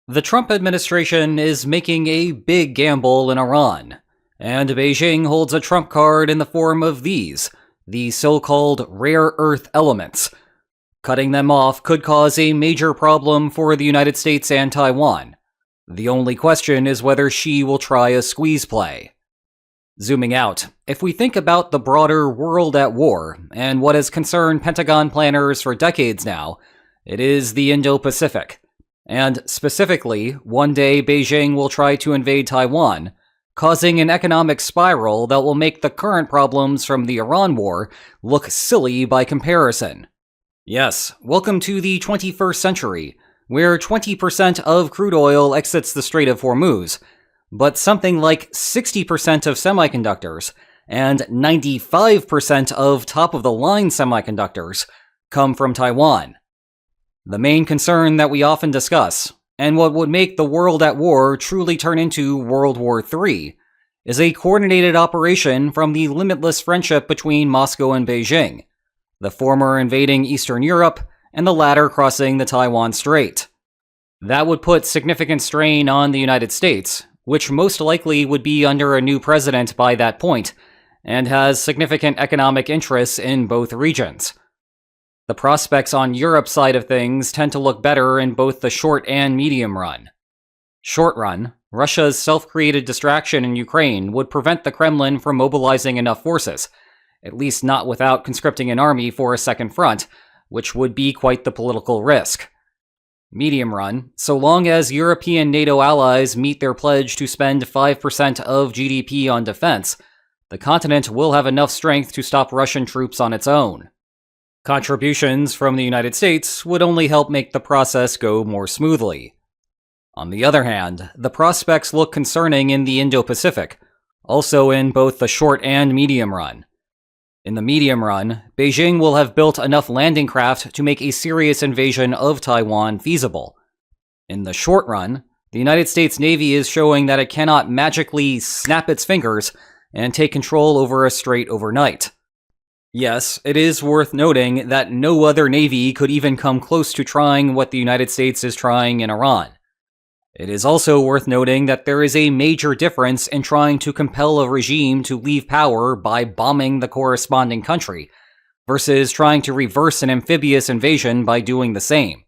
The Trump administration is making a big gamble in Iran, and Beijing holds a trump card in the form of the so-called rare earth elements. Cutting them off could cause a major problem for the United States and Taiwan. The only question is whether Xi will try a squeeze play. Zooming out, if we think about the broader world at war and what has concerned Pentagon planners for decades now, it is the Indo Pacific. And specifically, one day Beijing will try to invade Taiwan, causing an economic spiral that will make the current problems from the Iran war look silly by comparison. Yes, welcome to the 21st century, where 20% of crude oil exits the Strait of Hormuz, but something like 60% of semiconductors and 95% of top-of-the-line semiconductors come from Taiwan. The main concern that we often discuss, and what would make the world at war truly turn into World War III, is a coordinated operation from the limitless friendship between Moscow and Beijing, the former invading Eastern Europe and the latter crossing the Taiwan Strait. That would put significant strain on the United States, which most likely would be under a new president by that point, and has significant economic interests in both regions. The prospects on Europe's side of things tend to look better in both the short and medium run. Short run, Russia's self-created distraction in Ukraine would prevent the Kremlin from mobilizing enough forces, at least not without conscripting an army for a second front, which would be quite the political risk. Medium run, so long as European NATO allies meet their pledge to spend 5% of GDP on defense, the continent will have enough strength to stop Russian troops on its own. Contributions from the United States would only help make the process go more smoothly. On the other hand, the prospects look concerning in the Indo Pacific, also in both the short and medium run. In the medium run, Beijing will have built enough landing craft to make a serious invasion of Taiwan feasible. In the short run, the United States Navy is showing that it cannot magically snap its fingers and take control over a strait overnight. Yes, it is worth noting that no other navy could even come close to trying what the United States is trying in Iran. It is also worth noting that there is a major difference in trying to compel a regime to leave power by bombing the corresponding country, versus trying to reverse an amphibious invasion by doing the same.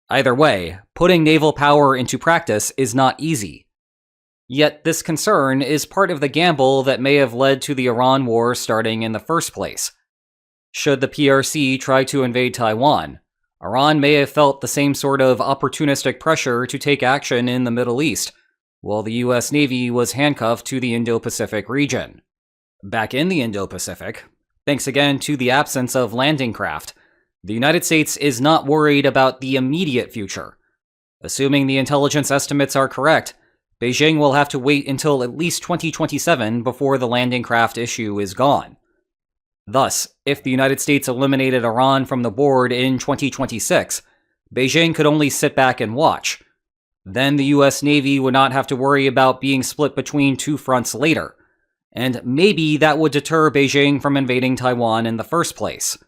Either way, putting naval power into practice is not easy. Yet this concern is part of the gamble that may have led to the Iran war starting in the first place. Should the PRC try to invade Taiwan, Iran may have felt the same sort of opportunistic pressure to take action in the Middle East, while the US Navy was handcuffed to the Indo-Pacific region. Back in the Indo-Pacific, thanks again to the absence of landing craft, the United States is not worried about the immediate future. Assuming the intelligence estimates are correct, Beijing will have to wait until at least 2027 before the landing craft issue is gone. Thus, if the United States eliminated Iran from the board in 2026, Beijing could only sit back and watch. Then the US Navy would not have to worry about being split between two fronts later, and maybe that would deter Beijing from invading Taiwan in the first place.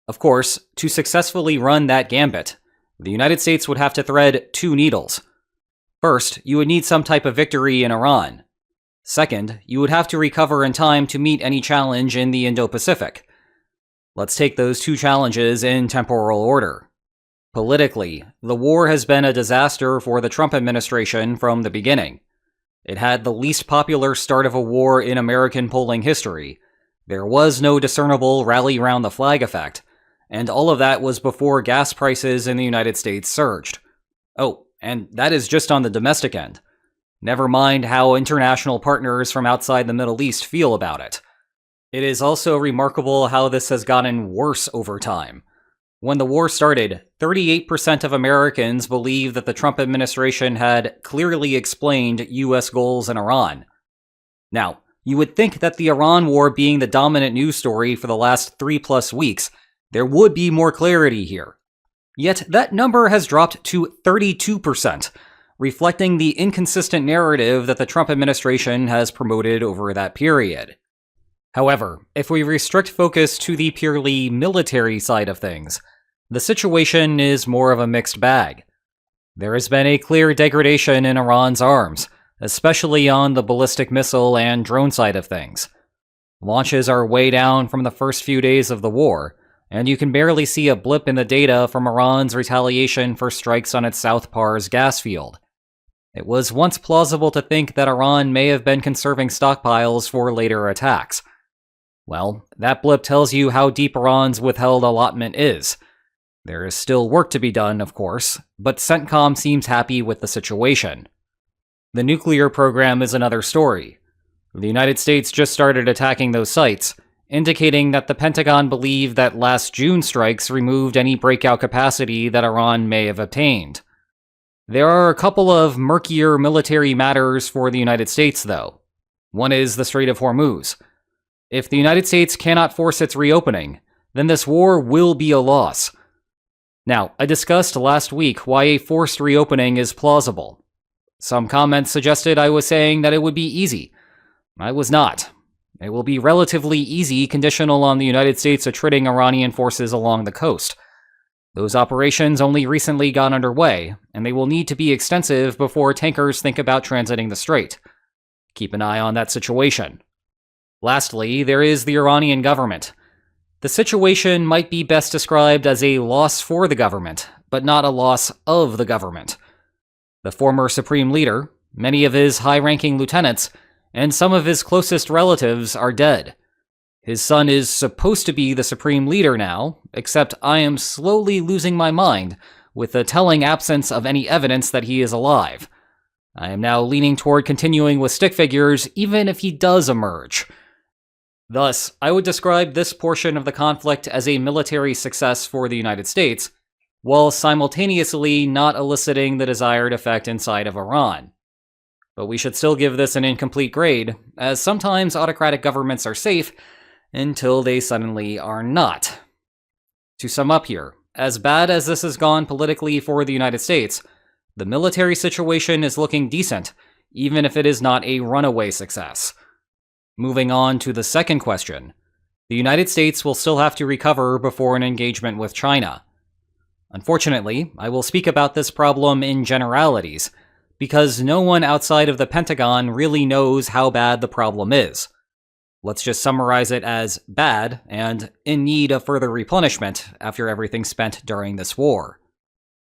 Of course, to successfully run that gambit, the United States would have to thread two needles. First, you would need some type of victory in Iran. Second, you would have to recover in time to meet any challenge in the Indo-Pacific. Let's take those two challenges in temporal order. Politically, the war has been a disaster for the Trump administration from the beginning. It had the least popular start of a war in American polling history. There was no discernible rally round the flag effect, and all of that was before gas prices in the United States surged. Oh, and that is just on the domestic end. Never mind how international partners from outside the Middle East feel about it. It is also remarkable how this has gotten worse over time. When the war started, 38% of Americans believed that the Trump administration had clearly explained US goals in Iran. Now, you would think that the Iran war being the dominant news story for the last 3+ weeks, there would be more clarity here. Yet that number has dropped to 32%, reflecting the inconsistent narrative that the Trump administration has promoted over that period. However, if we restrict focus to the purely military side of things, the situation is more of a mixed bag. There has been a clear degradation in Iran's arms, especially on the ballistic missile and drone side of things. Launches are way down from the first few days of the war, and you can barely see a blip in the data from Iran's retaliation for strikes on its South Pars gas field. It was once plausible to think that Iran may have been conserving stockpiles for later attacks. Well, that blip tells you how deep Iran's withheld allotment is. There is still work to be done, of course, but CENTCOM seems happy with the situation. The nuclear program is another story. The United States just started attacking those sites, indicating that the Pentagon believed that last June strikes removed any breakout capacity that Iran may have obtained. There are a couple of murkier military matters for the United States, though. One is the Strait of Hormuz. If the United States cannot force its reopening, then this war will be a loss. Now, I discussed last week why a forced reopening is plausible. Some comments suggested I was saying that it would be easy. I was not. It will be relatively easy, conditional on the United States attriting Iranian forces along the coast. Those operations only recently got underway, and they will need to be extensive before tankers think about transiting the strait. Keep an eye on that situation. Lastly, there is the Iranian government. The situation might be best described as a loss for the government, but not a loss of the government. The former supreme leader, many of his high-ranking lieutenants, and some of his closest relatives are dead. His son is supposed to be the supreme leader now, except I am slowly losing my mind with the telling absence of any evidence that he is alive. I am now leaning toward continuing with stick figures even if he does emerge. Thus, I would describe this portion of the conflict as a military success for the United States, while simultaneously not eliciting the desired effect inside of Iran. But we should still give this an incomplete grade, as sometimes autocratic governments are safe until they suddenly are not. To sum up here, as bad as this has gone politically for the United States, the military situation is looking decent, even if it is not a runaway success. Moving on to the second question, the United States will still have to recover before an engagement with China. Unfortunately, I will speak about this problem in generalities, because no one outside of the Pentagon really knows how bad the problem is. Let's just summarize it as bad and in need of further replenishment after everything spent during this war.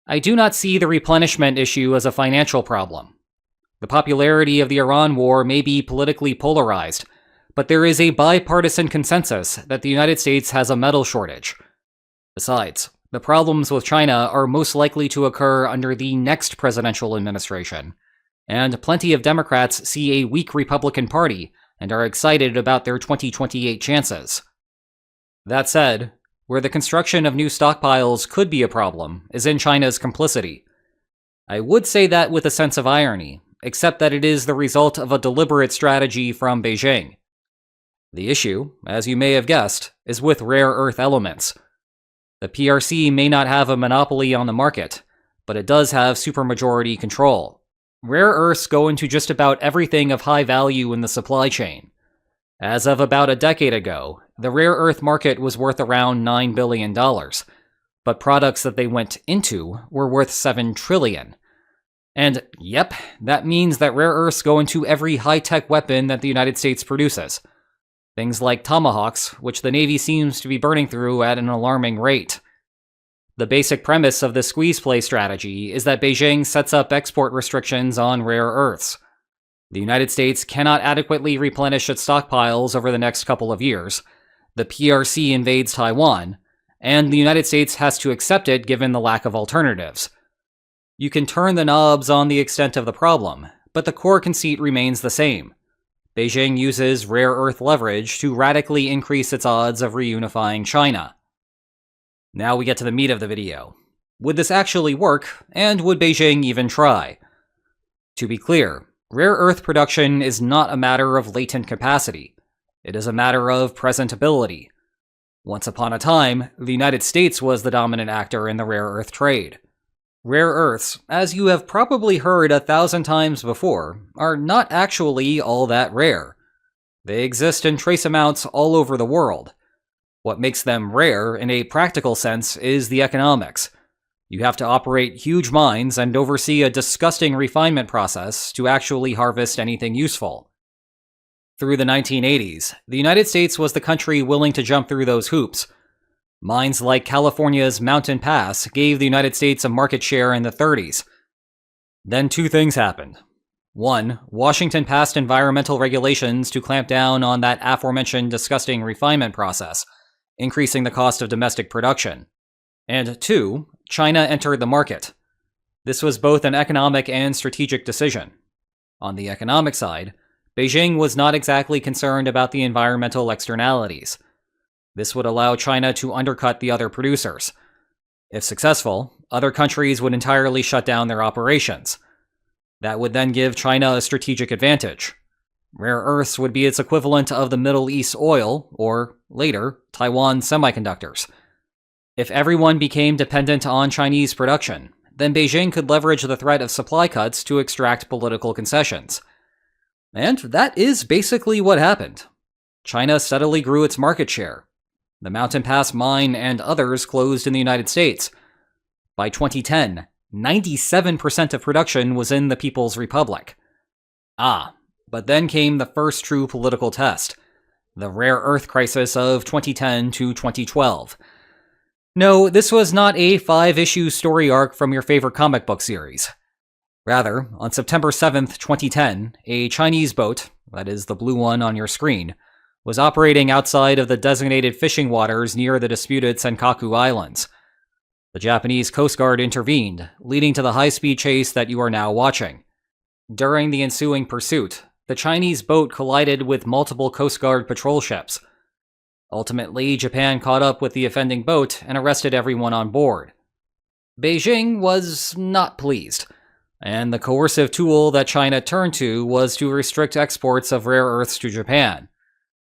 I do not see the replenishment issue as a financial problem. The popularity of the Iran war may be politically polarized, but there is a bipartisan consensus that the United States has a metal shortage. Besides, the problems with China are most likely to occur under the next presidential administration, and plenty of Democrats see a weak Republican Party and are excited about their 2028 chances. That said, where the construction of new stockpiles could be a problem is in China's complicity. I would say that with a sense of irony, except that it is the result of a deliberate strategy from Beijing. The issue, as you may have guessed, is with rare earth elements. The PRC may not have a monopoly on the market, but it does have supermajority control. Rare earths go into just about everything of high value in the supply chain. As of about a decade ago, the rare earth market was worth around $9 billion, but products that they went into were worth $7 trillion. And yep, that means that rare earths go into every high-tech weapon that the United States produces. Things like Tomahawks, which the Navy seems to be burning through at an alarming rate. The basic premise of the squeeze play strategy is that Beijing sets up export restrictions on rare earths. The United States cannot adequately replenish its stockpiles over the next couple of years. The PRC invades Taiwan, and the United States has to accept it given the lack of alternatives. You can turn the knobs on the extent of the problem, but the core conceit remains the same. Beijing uses rare earth leverage to radically increase its odds of reunifying China. Now we get to the meat of the video. Would this actually work, and would Beijing even try? To be clear, rare earth production is not a matter of latent capacity. It is a matter of presentability. Once upon a time, the United States was the dominant actor in the rare earth trade. Rare earths, as you have probably heard 1,000 times before, are not actually all that rare. They exist in trace amounts all over the world. What makes them rare in a practical sense is the economics. You have to operate huge mines and oversee a disgusting refinement process to actually harvest anything useful. Through the 1980s, the United States was the country willing to jump through those hoops. Mines like California's Mountain Pass gave the United States a market share in the 30s. Then two things happened. One, Washington passed environmental regulations to clamp down on that aforementioned disgusting refinement process, increasing the cost of domestic production. And two, China entered the market. This was both an economic and strategic decision. On the economic side, Beijing was not exactly concerned about the environmental externalities. This would allow China to undercut the other producers. If successful, other countries would entirely shut down their operations. That would then give China a strategic advantage. Rare earths would be its equivalent of the Middle East oil, or, later, Taiwan semiconductors. If everyone became dependent on Chinese production, then Beijing could leverage the threat of supply cuts to extract political concessions. And that is basically what happened. China steadily grew its market share. The Mountain Pass mine and others closed in the United States. By 2010, 97% of production was in the People's Republic. But then came the first true political test, the rare earth crisis of 2010 to 2012. No, this was not a 5-issue story arc from your favorite comic book series. Rather, on September 7th, 2010, a Chinese boat, that is the blue one on your screen, was operating outside of the designated fishing waters near the disputed Senkaku Islands. The Japanese Coast Guard intervened, leading to the high-speed chase that you are now watching. During the ensuing pursuit, the Chinese boat collided with multiple Coast Guard patrol ships. Ultimately, Japan caught up with the offending boat and arrested everyone on board. Beijing was not pleased, and the coercive tool that China turned to was to restrict exports of rare earths to Japan.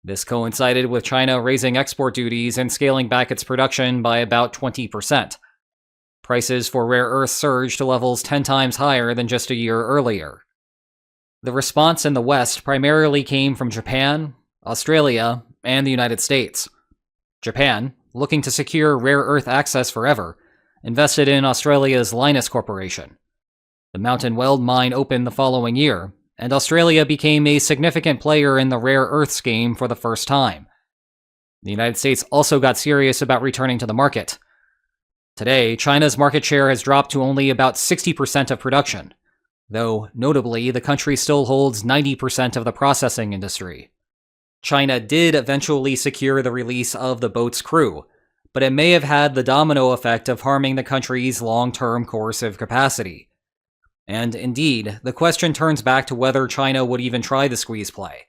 This coincided with China raising export duties and scaling back its production by about 20%. Prices for rare earths surged to levels 10 times higher than just a year earlier. The response in the West primarily came from Japan, Australia, and the United States. Japan, looking to secure rare earth access forever, invested in Australia's Lynas Corporation. The Mountain Weld mine opened the following year, and Australia became a significant player in the rare earths game for the first time. The United States also got serious about returning to the market. Today, China's market share has dropped to only about 60% of production, though, notably, the country still holds 90% of the processing industry. China did eventually secure the release of the boat's crew, but it may have had the domino effect of harming the country's long-term coercive capacity. And indeed, the question turns back to whether China would even try the squeeze play.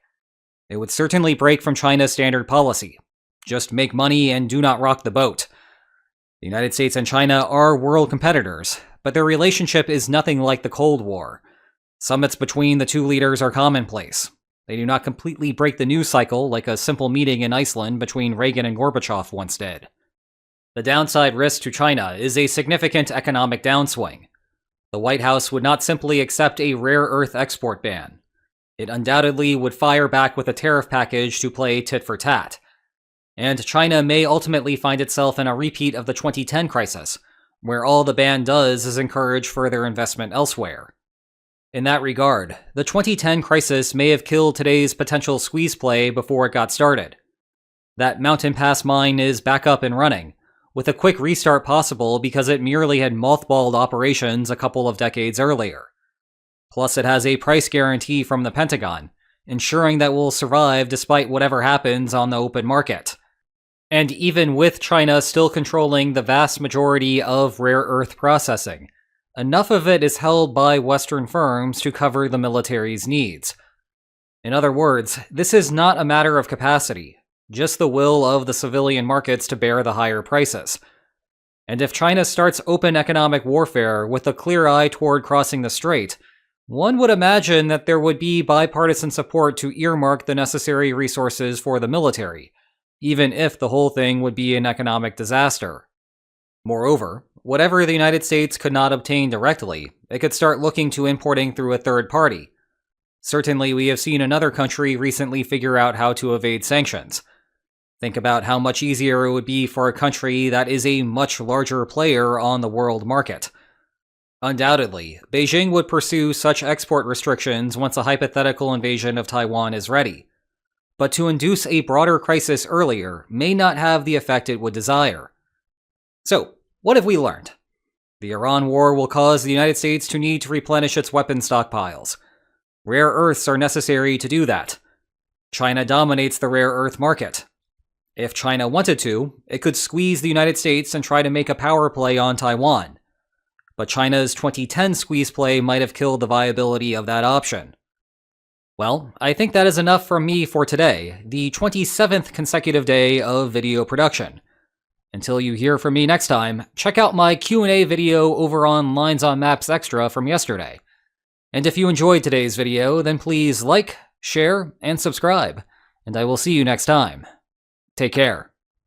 It would certainly break from China's standard policy. Just make money and do not rock the boat. The United States and China are world competitors, but their relationship is nothing like the Cold War. Summits between the two leaders are commonplace. They do not completely break the news cycle like a simple meeting in Iceland between Reagan and Gorbachev once did. The downside risk to China is a significant economic downswing. The White House would not simply accept a rare earth export ban. It undoubtedly would fire back with a tariff package to play tit for tat. And China may ultimately find itself in a repeat of the 2010 crisis, where all the ban does is encourage further investment elsewhere. In that regard, the 2010 crisis may have killed today's potential squeeze play before it got started. That Mountain Pass mine is back up and running, with a quick restart possible because it merely had mothballed operations a couple of decades earlier. Plus, it has a price guarantee from the Pentagon, ensuring that we'll survive despite whatever happens on the open market. And even with China still controlling the vast majority of rare earth processing, enough of it is held by Western firms to cover the military's needs. In other words, this is not a matter of capacity, just the will of the civilian markets to bear the higher prices. And if China starts open economic warfare with a clear eye toward crossing the strait, one would imagine that there would be bipartisan support to earmark the necessary resources for the military, even if the whole thing would be an economic disaster. Moreover, whatever the United States could not obtain directly, it could start looking to importing through a third party. Certainly, we have seen another country recently figure out how to evade sanctions. Think about how much easier it would be for a country that is a much larger player on the world market. Undoubtedly, Beijing would pursue such export restrictions once a hypothetical invasion of Taiwan is ready. But to induce a broader crisis earlier may not have the effect it would desire. So, what have we learned? The Iran war will cause the United States to need to replenish its weapons stockpiles. Rare earths are necessary to do that. China dominates the rare earth market. If China wanted to, it could squeeze the United States and try to make a power play on Taiwan. But China's 2010 squeeze play might have killed the viability of that option. Well, I think that is enough from me for today, the 27th consecutive day of video production. Until you hear from me next time, check out my Q&A video over on Lines on Maps Extra from yesterday. And if you enjoyed today's video, then please like, share, and subscribe, and I will see you next time. Take care.